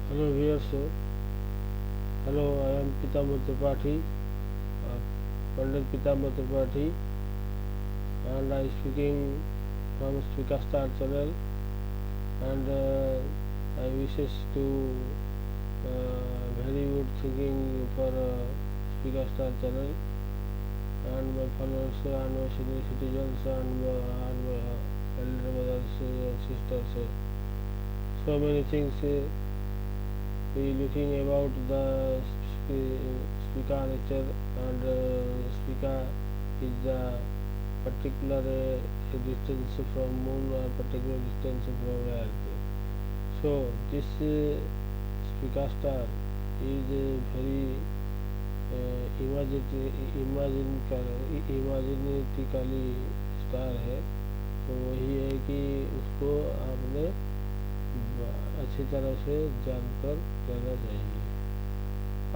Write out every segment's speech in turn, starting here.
Hello viewers, hello, I am Pitambar Tripathi, Pandit Pitambar Tripathi, and I am speaking from Speaker Star channel, and I wishes to very good thinking for Speaker Star channel, and my followers and my senior citizens and my elder brothers and sisters. So many things we looking about the Spica nature, and Spica is the particular distance from moon or particular distance from earth. So this Spica star is a very imaginatively star है। तो वही है कि उसको आपने अच्छी तरह से जानकर रहना चाहिए।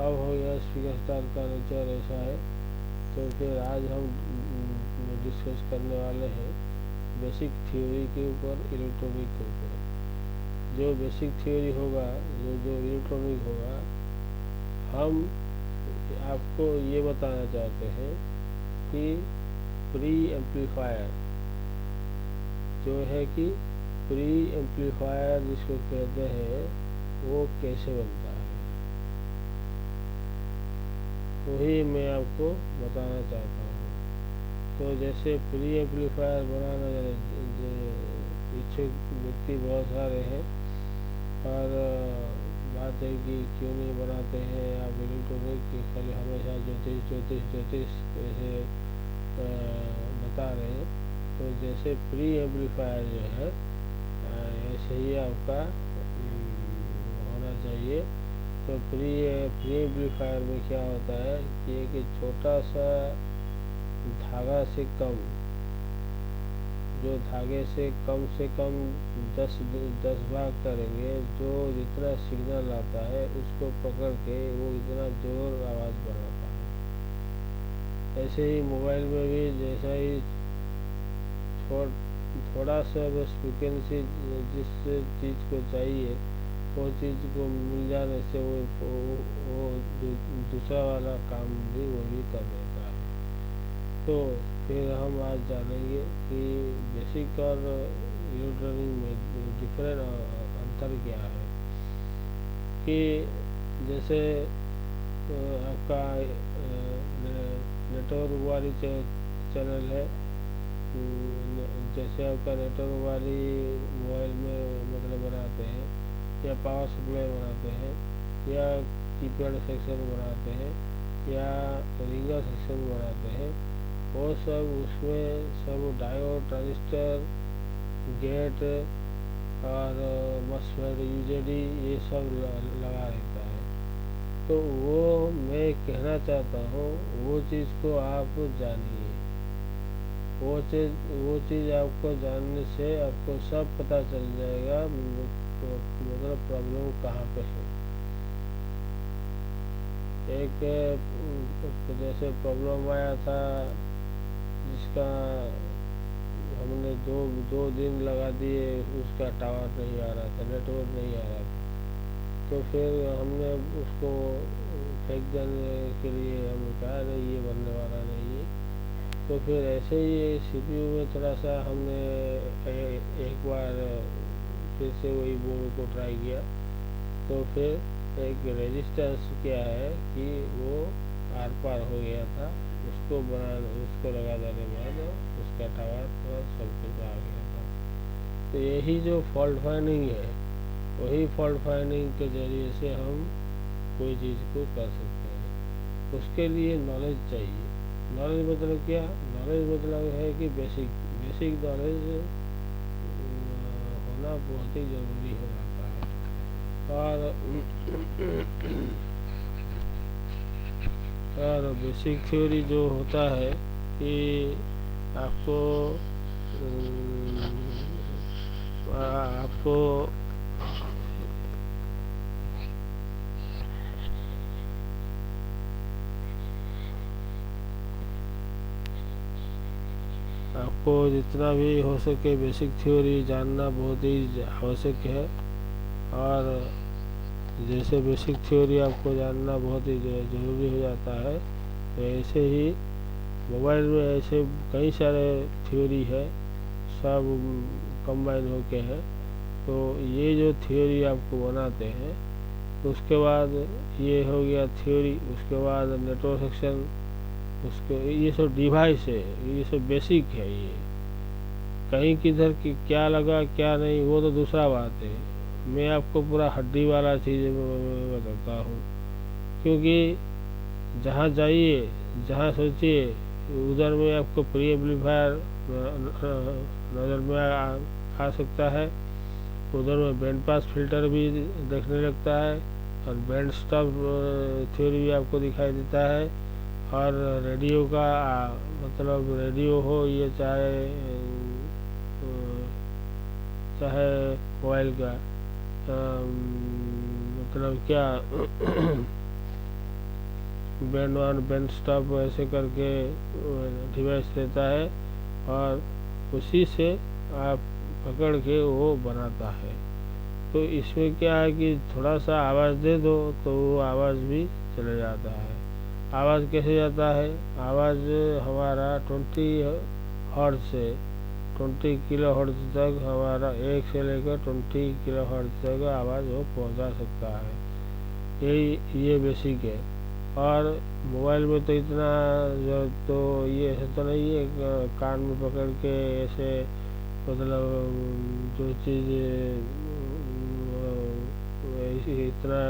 अब हो गया स्पीकर स्टार का नेचर ऐसा है। तो फिर आज हम डिस्कस करने वाले हैं बेसिक थ्योरी के ऊपर, इलेक्ट्रॉनिक के ऊपर। जो बेसिक थ्योरी होगा, जो इलेक्ट्रॉनिक होगा, हम आपको ये बताना चाहते हैं कि प्री एम्पलीफायर जो है कि प्री एम्पलीफायर जिसको कहते हैं वो कैसे बनता है, वही मैं आपको बताना चाहता हूँ। तो जैसे प्री एम्पलीफायर बनाना इच्छुक व्यक्ति बहुत सारे हैं, और बात है कि क्यों नहीं बनाते हैं आप इलेक्ट्रॉनिक की, खाली हमेशा ज्योतिष ऐसे बता रहे हैं। तो जैसे प्री एम्पलीफायर जो है ऐसे ही आपका होना चाहिए। तो प्री एम्पलीफायर में क्या होता है कि एक छोटा सा धागा से कम, जो धागे से कम 10 भाग करेंगे, जो जितना सिग्नल आता है उसको पकड़ के वो इतना जोर आवाज़ बनाता है। ऐसे ही मोबाइल में भी जैसा ही थोड़ा सा बस फ्रिक्वेंसी जिस चीज़ को चाहिए वो चीज़ को मिल जाने से वो दूसरा वाला काम भी वो भी कर देता है। तो फिर हम आज जानेंगे कि बेसिक और इलेक्ट्रॉनिक में डिफरेंट अंतर क्या है। कि जैसे आपका नेटवर्क वाली चैनल है, जैसे आपका नेटवर्क वाली मोबाइल में मतलब बनाते हैं, या पावर सप्लाई बनाते हैं, या कीपैड सेक्शन बनाते हैं, या रिंगर सेक्शन बनाते हैं, वो सब उसमें सब डायोड, ट्रांजिस्टर, गेट और मॉसफेट, यूजेडी ये सब लगा रहता है। तो वो मैं कहना चाहता हूँ वो चीज़ को आप जानिए। वो चीज़ आपको जानने से आपको सब पता चल जाएगा, मतलब प्रॉब्लम कहाँ पे है। एक जैसे प्रॉब्लम आया था जिसका हमने दो दिन लगा दिए, उसका टावर नहीं आ रहा था, नेटवर्क नहीं आ रहा था। तो फिर हमने उसको फेंक देने के लिए हमने कहा नहीं, ये बनने वाला नहीं है। तो फिर ऐसे ही सीपीयू में थोड़ा सा हमने एक बार फिर से वही बोर्ड को ट्राई किया। तो फिर एक रेजिस्टेंस क्या है कि वो आर पार हो गया था, उसको लगा देने के बाद उसका टावर सब कुछ आ गया था। तो यही जो फॉल्ट फाइंडिंग है, वही फॉल्ट फाइंडिंग के जरिए से हम कोई चीज़ को कर सकते हैं। उसके लिए नॉलेज चाहिए। नॉलेज मतलब क्या? नॉलेज मतलब है कि बेसिक नॉलेज होना बहुत ही ज़रूरी हो जाता है। और बेसिक थ्योरी जो होता है कि आपको आपको जितना भी हो सके बेसिक थ्योरी जानना बहुत ही आवश्यक है। और जैसे बेसिक थ्योरी आपको जानना बहुत ही ज़रूरी हो जाता है, तो ऐसे ही मोबाइल में ऐसे कई सारे थ्योरी है, सब कंबाइन होके हैं। तो ये जो थ्योरी आपको बनाते हैं, उसके बाद ये हो गया थ्योरी, उसके बाद नेटवर्क सेक्शन, उसके ये सब डिवाइस है, ये सब बेसिक है। ये कहीं किधर की क्या लगा क्या नहीं वो तो दूसरा बात है, मैं आपको पूरा हड्डी वाला चीज़ बताता हूँ। क्योंकि जहाँ जाइए, जहाँ सोचिए, उधर में आपको प्री एम्पलीफायर नज़र में आ सकता है, उधर में बैंड पास फिल्टर भी देखने लगता है, और बैंड स्टॉप थ्योरी भी आपको दिखाई देता है। और रेडियो का मतलब रेडियो हो, ये चाहे चाहे मोबाइल का मतलब क्या बैंड वन बैंड स्टॉप ऐसे करके डिवाइस देता है, और उसी से आप पकड़ के वो बनाता है। तो इसमें क्या है कि थोड़ा सा आवाज़ दे दो तो वो आवाज़ भी चले जाता है। आवाज़ कैसे जाता है? आवाज़ हमारा 20 हर्ट्ज से 20 किलो हर्ट्ज तक, हमारा 1 से लेकर 20 किलो हर्ट्ज तक आवाज़ वो पहुंचा सकता है। ये बेसिक है। और मोबाइल में तो इतना जो, तो ये ऐसा तो नहीं है कान में पकड़ के ऐसे, मतलब जो चीज़ इतना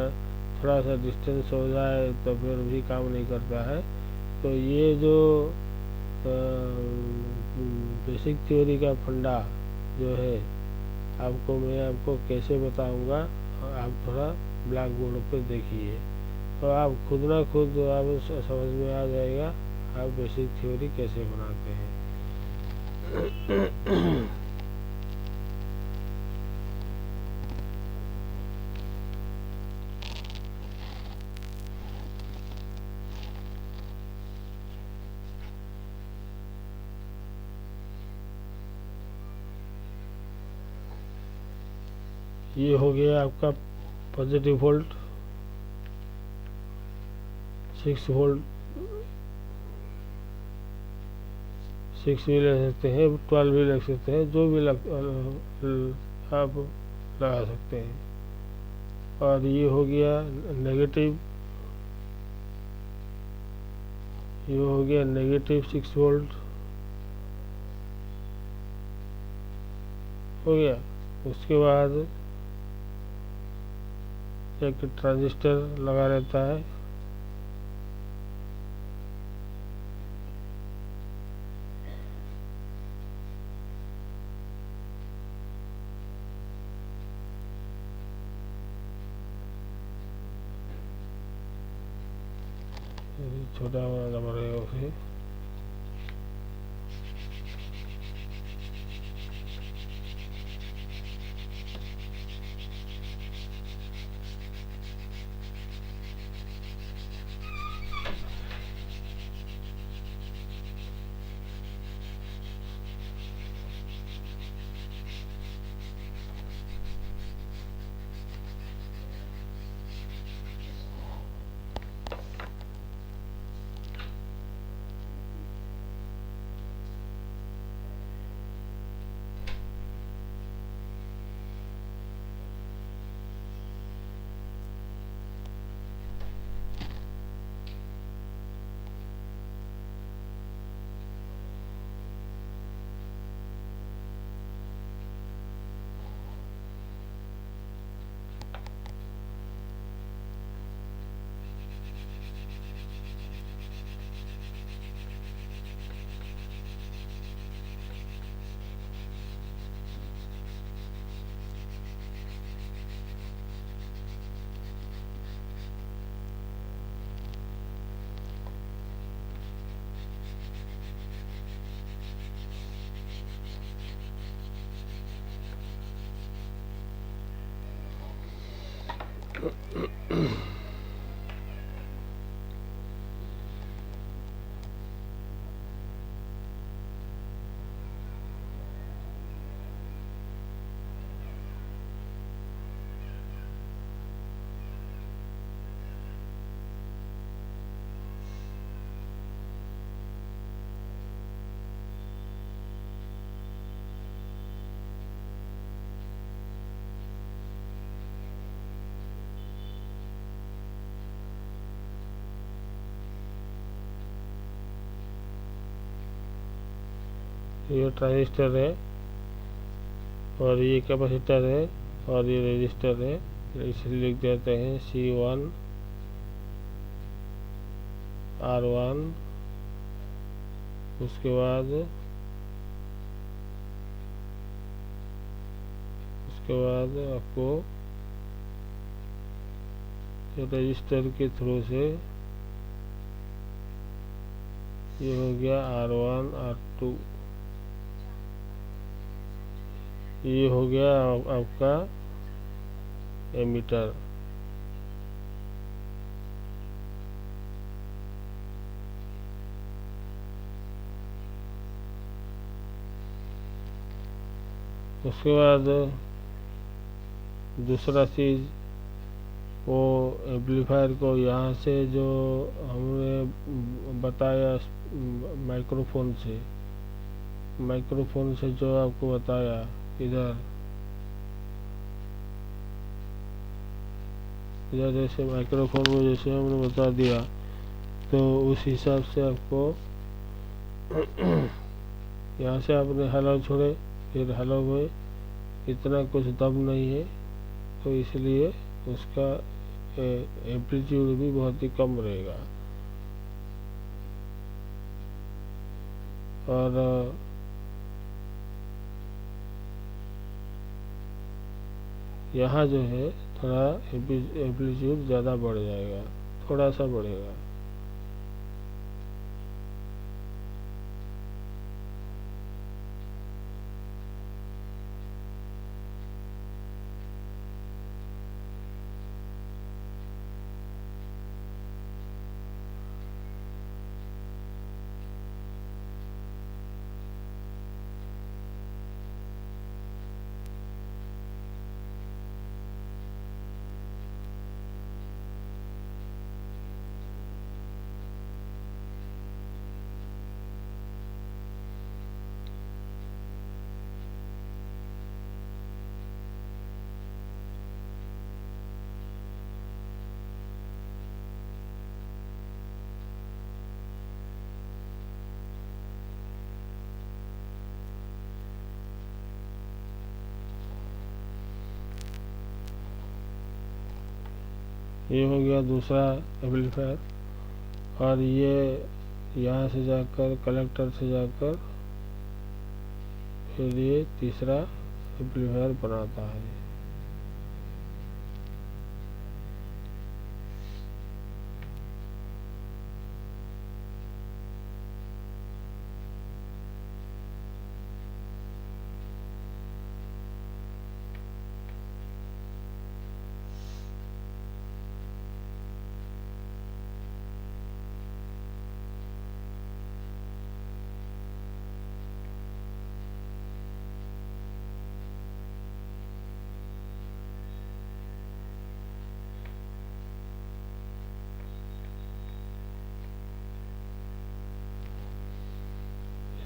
थोड़ा सा डिस्टेंस हो जाए तो फिर भी काम नहीं करता है। तो ये जो बेसिक थ्योरी का फंडा जो है, मैं आपको कैसे बताऊंगा, आप थोड़ा ब्लैक बोर्ड पे देखिए, तो आप खुद ना खुद आप समझ में आ जाएगा आप बेसिक थ्योरी कैसे बनाते हैं। ये हो गया आपका पॉजिटिव वोल्ट, 6 वोल्ट, 6 भी ले सकते हैं, 12 भी ले सकते हैं, जो भी आप लगा सकते हैं। और ये हो गया नेगेटिव, ये हो गया नेगेटिव 6 वोल्ट हो गया। उसके बाद एक ट्रांजिस्टर लगा रहता है, छोटा नंबर है उसे। ये ट्रांजिस्टर है और ये कैपेसिटर है और ये रेजिस्टर है, इसलिए लिख देते हैं C1 R1। उसके बाद आपको रजिस्टर के थ्रू से ये हो गया R1 R2, ये हो गया आपका एमीटर। उसके बाद दूसरा चीज़, वो एम्पलीफायर को यहाँ से जो हमने बताया माइक्रोफोन से जो आपको बताया इधर जैसे माइक्रोफोन को जैसे हमने बता दिया, तो उस हिसाब से आपको यहाँ से आपने हेलो छोड़े, फिर हेलो हुए, इतना कुछ दम नहीं है, तो इसलिए उसका एम्पलीट्यूड भी बहुत ही कम रहेगा। और यहाँ जो है थोड़ा एम्पलीट्यूड ज़्यादा बढ़ जाएगा, थोड़ा सा बढ़ेगा। ये हो गया दूसरा एम्पलीफायर, और ये यहाँ से जाकर कलेक्टर से जाकर फिर ये तीसरा एम्पलीफायर बनाता है।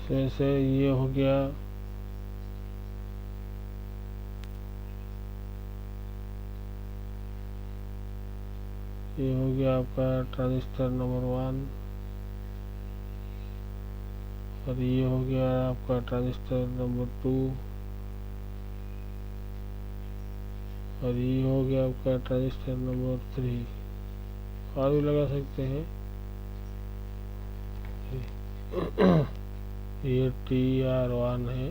जैसे ये हो गया आपका ट्रांजिस्टर नंबर 1, और ये हो गया आपका ट्रांजिस्टर नंबर 2, और ये हो गया आपका ट्रांजिस्टर नंबर 3। और भी लगा सकते हैं। ये TR1 है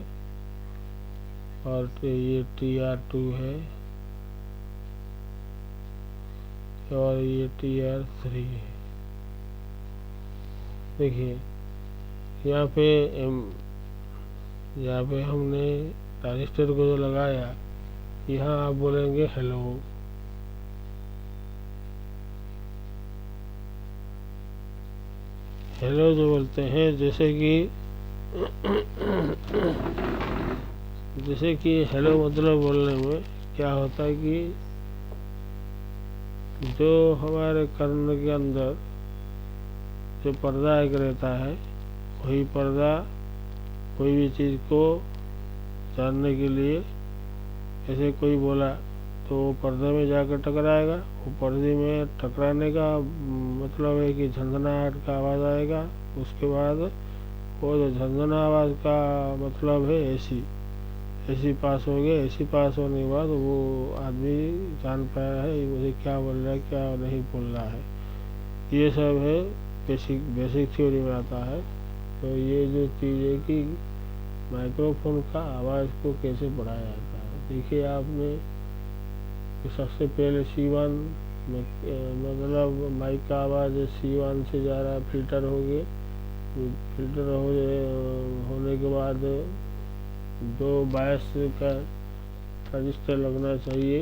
और ये TR2 है और ये TR3 है। देखिए यहाँ पे हमने ट्रांजिस्टर को जो लगाया, यहाँ आप बोलेंगे हेलो, हेलो जो बोलते हैं, जैसे कि हेलो मतलब बोलने में क्या होता है कि जो हमारे कर्ण के अंदर जो पर्दा एक रहता है, वही पर्दा कोई भी चीज़ को जानने के लिए ऐसे कोई बोला तो वो पर्दे में जाकर टकराएगा। वो पर्दे में टकराने का मतलब है कि झंझनाहट का आवाज़ आएगा। उसके बाद वो तो झंझना आवाज़ का मतलब है एसी। एसी पास हो गया। एसी पास होने के बाद वो आदमी जान पाया है मुझे क्या बोल रहा है क्या नहीं बोल रहा है। ये सब है बेसिक बेसिक थ्योरी में आता है। तो ये जो चीज़ है कि माइक्रोफोन का आवाज़ को कैसे बढ़ाया जाता है, देखिए आपने कि सबसे पहले C1 मतलब माइक का आवाज़ C1 से जा रहा फिल्टर हो गए। फिल्टर होने के बाद 2 बायस का ट्रांजिस्टर लगना चाहिए।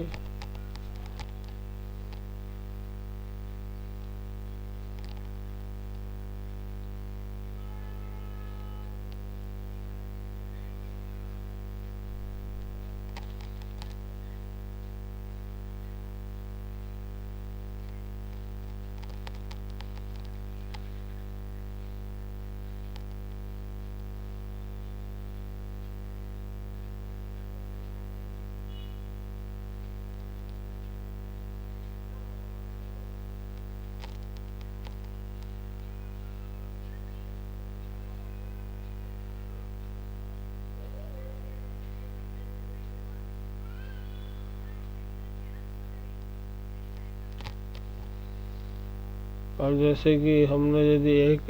और जैसे कि हमने यदि एक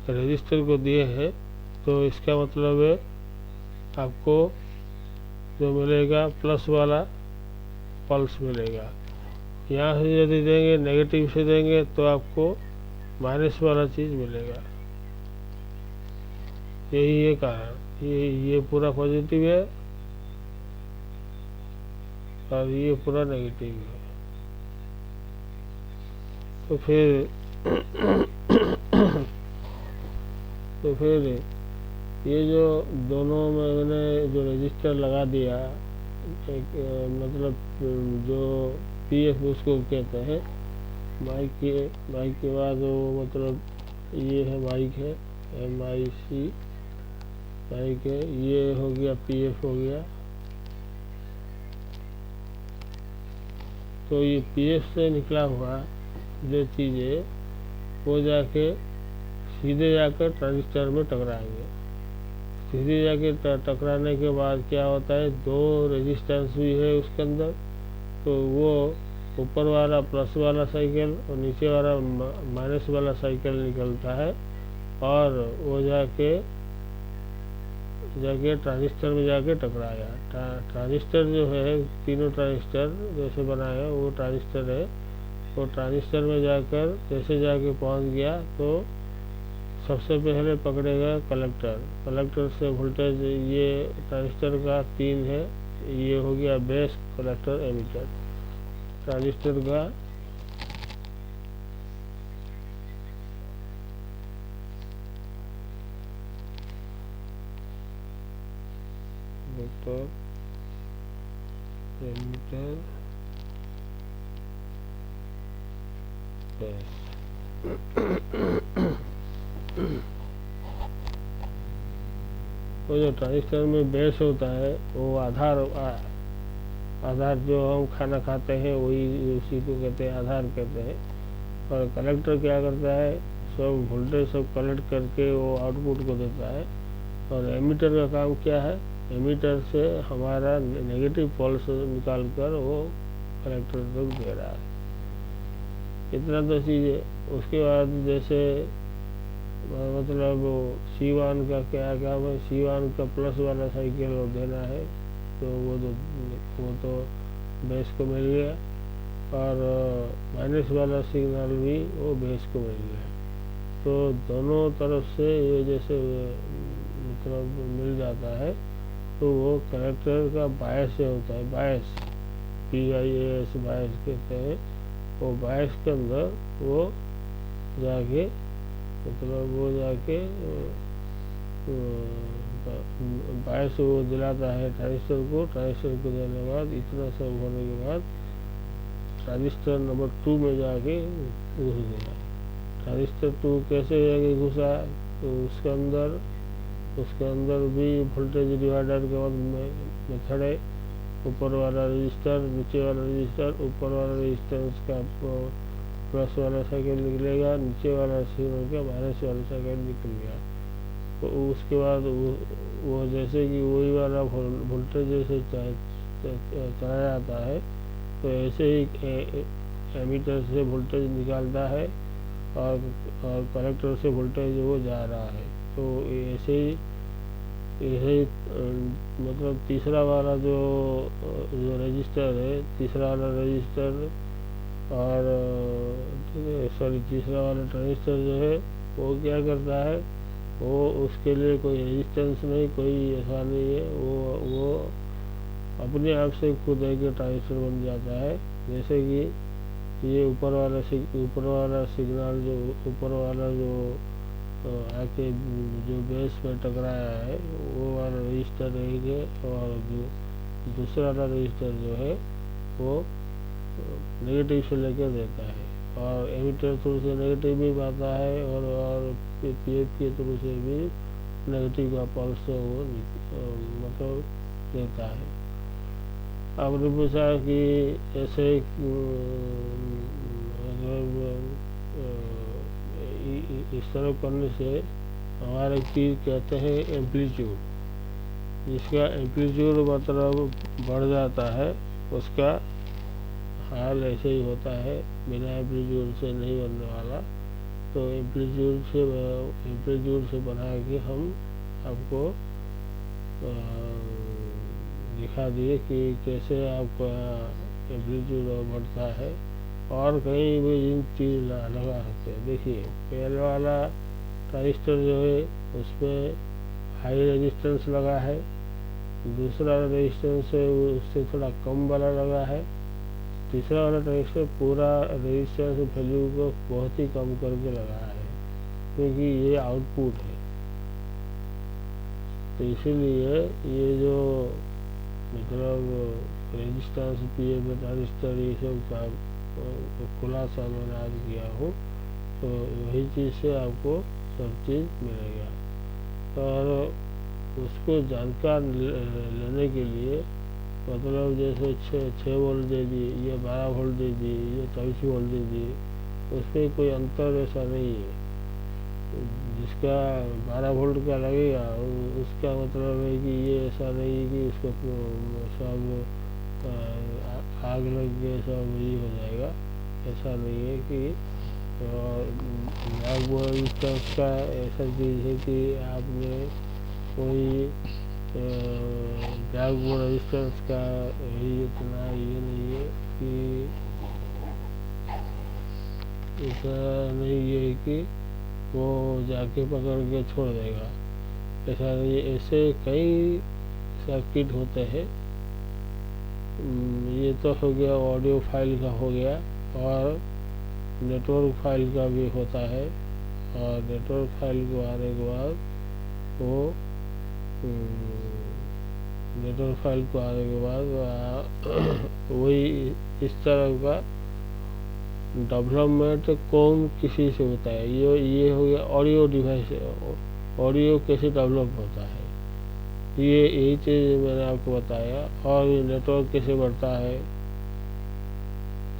रजिस्टर को दिए हैं तो इसका मतलब है आपको जो मिलेगा प्लस वाला पल्स मिलेगा। यहाँ से यदि देंगे नेगेटिव से देंगे तो आपको माइनस वाला चीज़ मिलेगा। यही है कारण। ये पूरा पॉजिटिव है और ये पूरा नेगेटिव है। तो फिर ये जो दोनों में मैंने जो रजिस्टर लगा दिया एक मतलब जो PF उसको कहते हैं माइक के बाद वो मतलब ये है माइक है MIC माइक है। ये हो गया PF हो गया। तो ये PF से निकला हुआ जो चीज़ है वो जाके सीधे जाकर ट्रांजिस्टर में टकराएंगे। सीधे जाके टकराने के बाद क्या होता है 2 रेजिस्टेंस भी है उसके अंदर। तो वो ऊपर वाला प्लस वाला साइकिल और नीचे वाला माइनस वाला साइकिल निकलता है और वो जाके ट्रांजिस्टर में जाके टकराया। ट्रांजिस्टर जो है तीनों ट्रांजिस्टर जैसे बनाए हैं वो ट्रांजिस्टर है। वो ट्रांजिस्टर में जाकर जैसे जाके पहुंच गया तो सबसे पहले पकड़ेगा कलेक्टर से वोल्टेज ये ट्रांजिस्टर का 3 है। ये हो गया बेस कलेक्टर एमिटर ट्रांजिस्टर का वेक्टर एमिटर बेस। तो जो ट्रांजिस्टर में बेस होता है वो आधार जो हम खाना खाते हैं वही उसी को कहते हैं आधार कहते हैं। और कलेक्टर क्या करता है सब वोल्टेज सब कलेक्ट करके वो आउटपुट को देता है। और एमीटर का काम क्या है एमीटर से हमारा नेगेटिव पल्स निकाल कर वो कलेक्टर तक दे रहा है। इतना तो चीज़ है। उसके बाद जैसे मतलब C1 का क्या काम है C1 का प्लस वाला साइकिल देना है तो वो तो बेस को मिल गया और माइनस वाला सिग्नल भी वो बेस को मिल गया। तो दोनों तरफ से ये जैसे मतलब मिल जाता है तो वो कनेक्टर का बायस से होता है। बायस BIAS बायस कहते हैं। वो बायस के अंदर वो जाके मतलब वो जाके बायस वो दिलाता है ट्रांजिस्टर को। ट्रांजिस्टर को देने के बाद इतना सब होने के बाद ट्रांजिस्टर नंबर 2 में जाके घुस गया। ट्रांजिस्टर 2 कैसे जाके घुसा तो उसके अंदर भी वोल्टेज डिवाइडर के मेथड है। ऊपर वाला रजिस्टर नीचे वाला रजिस्टर ऊपर वाला रजिस्टेंस का प्लस वाला सर्किट निकलेगा, नीचे वाला सिग्नल का माइनस वाला सर्किट निकल गया। तो उसके बाद वो जैसे कि वही वाला वोल्टेज जैसे चला जाता है, तो ऐसे ही एमीटर से वोल्टेज निकालता है और कलेक्टर से वोल्टेज वो जा रहा है। तो ऐसे ही मतलब तीसरा वाला जो रजिस्टर है, तीसरा वाला रजिस्टर और तीसरा वाला ट्रांजिस्टर जो है वो क्या करता है, वो उसके लिए कोई रेजिस्टेंस नहीं, कोई ऐसा नहीं है, वो अपने आप से खुद एक ट्रांजिस्टर बन जाता है। जैसे कि ये ऊपर वाला सिग्नल जो ऊपर वाला जो आके जो बेस में टकराया है वो वाला रजिस्टर रहेंगे, और जो दूसरा वाला रजिस्टर जो है वो नेगेटिव से लेकर देता है, और एमीटर थ्रू से नेगेटिव भी आता है, और पीएफ के थ्रू से भी नेगेटिव का पल्स वो मतलब देता है। आपने पूछा कि ऐसे इस तरह करने से हमारे चीज़ कहते हैं एम्पलीट्यूड, जिसका एम्पलीट्यूड मतलब बढ़ जाता है, उसका हाल ऐसे ही होता है, बिना एम्पलीट्यूड से नहीं बनने वाला। तो एम्पलीट्यूड से बना के हम आपको दिखा दिए कि कैसे आपका एम्पलीट्यूड बढ़ता है, और कहीं भी इन चीज़ लगा सकते हैं। देखिए पहले वाला ट्रांजिस्टर जो है उसमें हाई रेजिस्टेंस लगा है, दूसरा रेजिस्टेंस है उससे थोड़ा कम वाला लगा है, तीसरा वाला ट्रांजिस्टर पूरा रेजिस्टेंस वैल्यू को बहुत ही कम करके लगा है, क्योंकि ये आउटपुट है। तो इसीलिए ये जो मतलब रेजिस्टेंस पीएफ ट्रांजिस्टर ये सब का खुलासा मैंने आज किया हूँ, तो वही चीज़ से आपको सब चीज़ मिलेगा। और उसको जानकार लेने के लिए मतलब जैसे 6 वोल्ट दे दिए, ये 12 वोल्ट दे दिए, ये 24 वोल्ट दे दिए, उसमें कोई अंतर ऐसा नहीं है। जिसका 12 वोल्ट का लगेगा उसका मतलब है कि ये ऐसा नहीं है कि उसको सब आग लग के सब ये हो जाएगा, ऐसा नहीं है कि का ऐसा चीज़ है कि आपने कोई ब्लैक बोर्ड रेजिस्टेंस का ही इतना ये नहीं है कि ऐसा नहीं है कि वो जाके पकड़ के छोड़ देगा, ऐसा नहीं। ऐसे कई सर्किट होते हैं। ये तो हो गया ऑडियो फाइल का हो गया, और नेटवर्क फाइल का भी होता है, और नेटवर्क फाइल को आने के बाद वो नेटवर्क फाइल को आने के बाद वही इस तरह का डेवलपमेंट कौन किसी से होता है। ये हो गया ऑडियो डिवाइस, ऑडियो कैसे डेवलप होता है, ये यही चीज़ मैंने आपको बताया। और ये नेटवर्क कैसे बढ़ता है,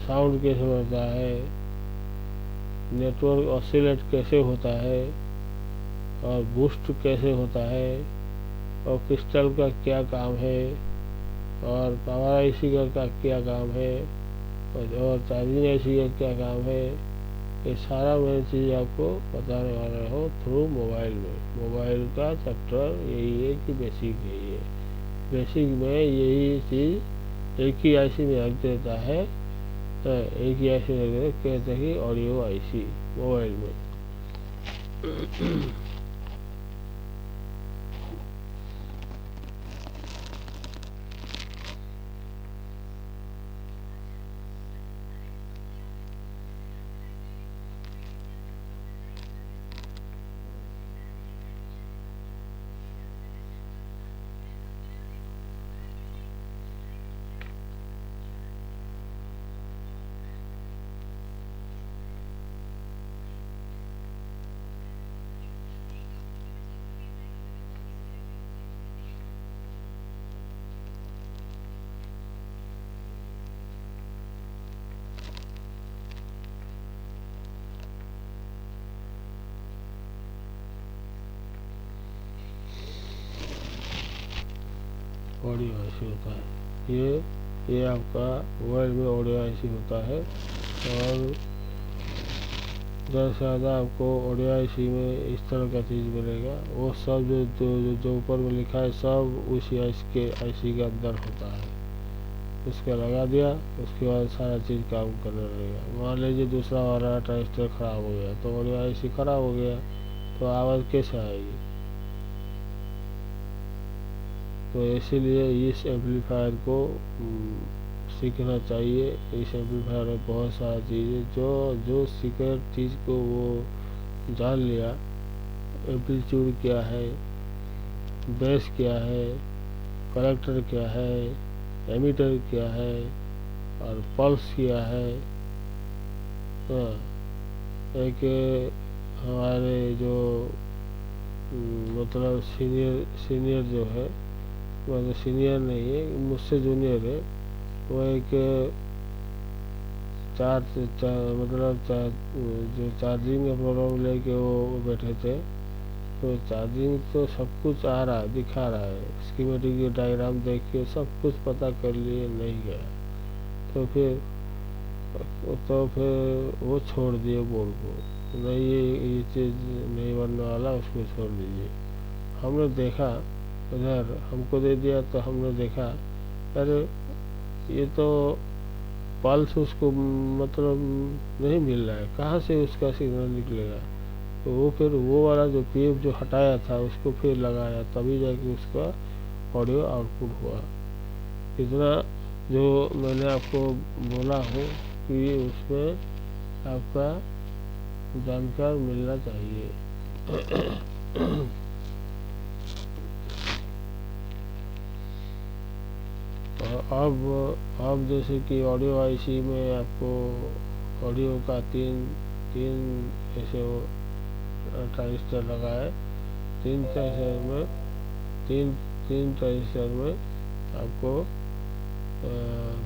साउंड कैसे बढ़ता है, नेटवर्क ऑसिलेट कैसे होता है, और बूस्ट कैसे होता है, और क्रिस्टल का क्या काम है, और पावर आईसी का क्या काम है, और चार्जिंग आईसी का क्या काम है, ये सारा मैं चीज़ आपको बताने वाला हूँ थ्रू मोबाइल में। मोबाइल का चैप्टर यही है कि बेसिक यही है। बेसिक में यही चीज़ एक ही आईसी में रख देता है, एक ही आईसी में रख देता कहते हैं कि ऑडियो आईसी मोबाइल में। ऑडियो आईसी होता है। ये आपका मोबाइल में ऑडियो आईसी होता है। और ज़्यादा से ज़्यादा आपको ऑडियो आईसी में इस तरह का चीज़ मिलेगा, वो सब जो ऊपर में लिखा है सब उसी आईसी के अंदर होता है। उसका लगा दिया, उसके बाद सारा चीज़ काम करने लगेगा। मान लीजिए दूसरा वाला ट्रांजिस्टर ख़राब हो गया तो ऑडियो आईसी ख़राब हो गया तो आवाज़ कैसे आएगी? तो इसीलिए इस एम्पलीफायर को सीखना चाहिए। इस एम्पलीफायर में बहुत सारी चीज़ें जो सीक्रेट चीज़ को वो जान लिया, एम्पलीट्यूड क्या है, बेस क्या है, कलेक्टर क्या है, एमीटर क्या है और पल्स क्या है। हाँ, एक हमारे जो मतलब सीनियर जो है, मतलब सीनियर नहीं है, मुझसे जूनियर है, वो एक जो चार्जिंग का प्रॉब्लम लेके वो बैठे थे। तो चार्जिंग तो सब कुछ आ रहा है, दिखा रहा है, स्कीमेटिक की डायग्राम देख के सब कुछ पता कर लिए, नहीं गया। तो फिर वो छोड़ दिए बोर्ड को, नहीं ये चीज़ नहीं बनने वाला, उसको छोड़ दीजिए। हमने देखा उधर, हमको दे दिया तो हमने देखा अरे ये तो पल्स उसको मतलब नहीं मिल रहा है, कहाँ से उसका सिग्नल निकलेगा? तो वो फिर वो वाला जो पीएफ जो हटाया था उसको फिर लगाया, तभी जाके उसका ऑडियो आउटपुट हुआ। इतना जो मैंने आपको बोला हूँ कि उसमें आपका जानकार मिलना चाहिए। अब जैसे कि ऑडियो आईसी में आपको ऑडियो का तीन ऐसे ट्रांजिस्टर लगा है। तीन ट्रांजिस्टर में आपको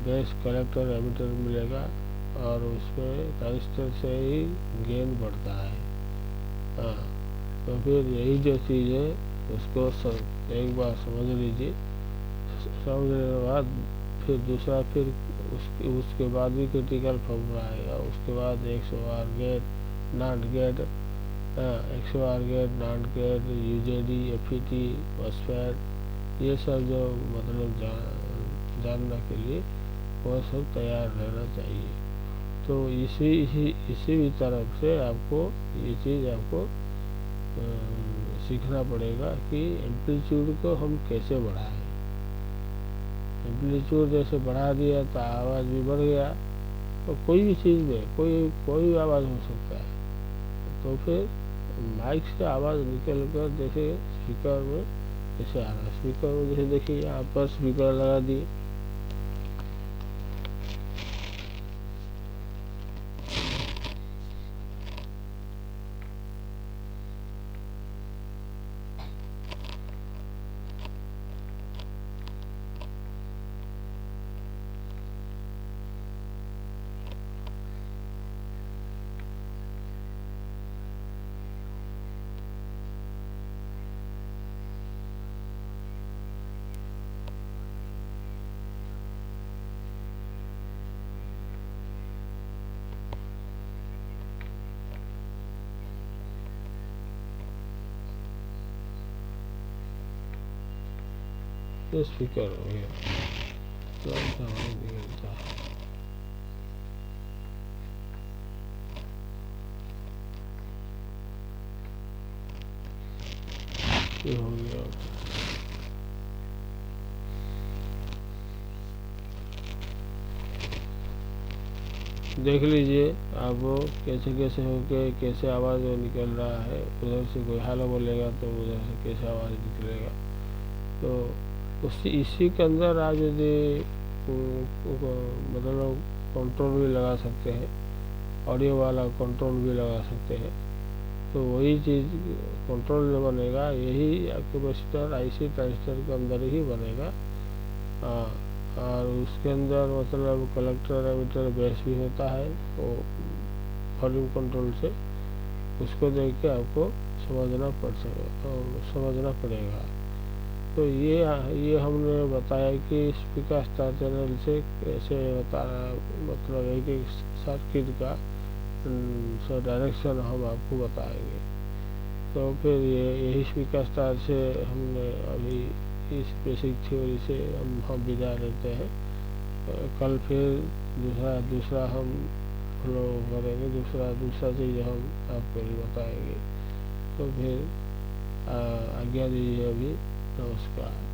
बेस, कलेक्टर, एमिटर मिलेगा और उसमें ट्रांजिस्टर से ही गेन बढ़ता है। हाँ, तो फिर यही जो चीज़ है उसको एक बार समझ लीजिए। समझने के बाद फिर दूसरा, फिर उसके बाद भी क्रिटिकल फॉर्मूला आएगा। उसके बाद XOR gate, not gate, XOR gate, not gate, UJD, FET, MOSFET, ये सब जो मतलब जानने के लिए वो सब तैयार रहना चाहिए। तो इसी भी तरफ से आपको ये चीज़ आपको सीखना पड़ेगा कि एम्पलीट्यूड को हम कैसे बढ़ाएं। एम्पलीट्यूड जैसे बढ़ा दिया तो आवाज़ भी बढ़ गया, तो कोई भी चीज़ में कोई आवाज़ हो सकता है। तो फिर माइक से आवाज़ निकल कर जैसे स्पीकर में जैसे आ रहा है, स्पीकर में जैसे देखिए यहाँ पर स्पीकर लगा दिए, तो स्पीकर हो गया, तो ऐसा आवाज़ निकलता है। ये हो गया। देख लीजिए आप कैसे होके कैसे आवाज़ निकल रहा है। उधर से कोई हेलो बोलेगा तो उधर से कैसे आवाज़ निकलेगा। तो इसी के अंदर आप यदि मतलब कंट्रोल भी लगा सकते हैं, ऑडियो वाला कंट्रोल भी लगा सकते हैं, तो वही चीज़ कंट्रोल जो बनेगा यही कैपेसिटर आईसी ट्रांजिस्टर के अंदर ही बनेगा। और उसके अंदर मतलब कलेक्टर, एमिटर, बेस भी होता है। तो वॉल्यूम कंट्रोल से उसको देख के आपको समझना पड़ेगा। तो ये हमने बताया कि स्पीकर स्टार चैनल से कैसे बताना, मतलब एक एक सर्किट का डायरेक्शन हम आपको बताएंगे। तो फिर यही स्पीकर स्टार से हमने अभी इस बेसिक थ्योरी से हम विदा लेते हैं। कल फिर दूसरा हम फॉलो करेंगे, दूसरा चीज़ हम आपको भी बताएंगे। तो फिर आज्ञा दीजिए अभी। नमस्कार।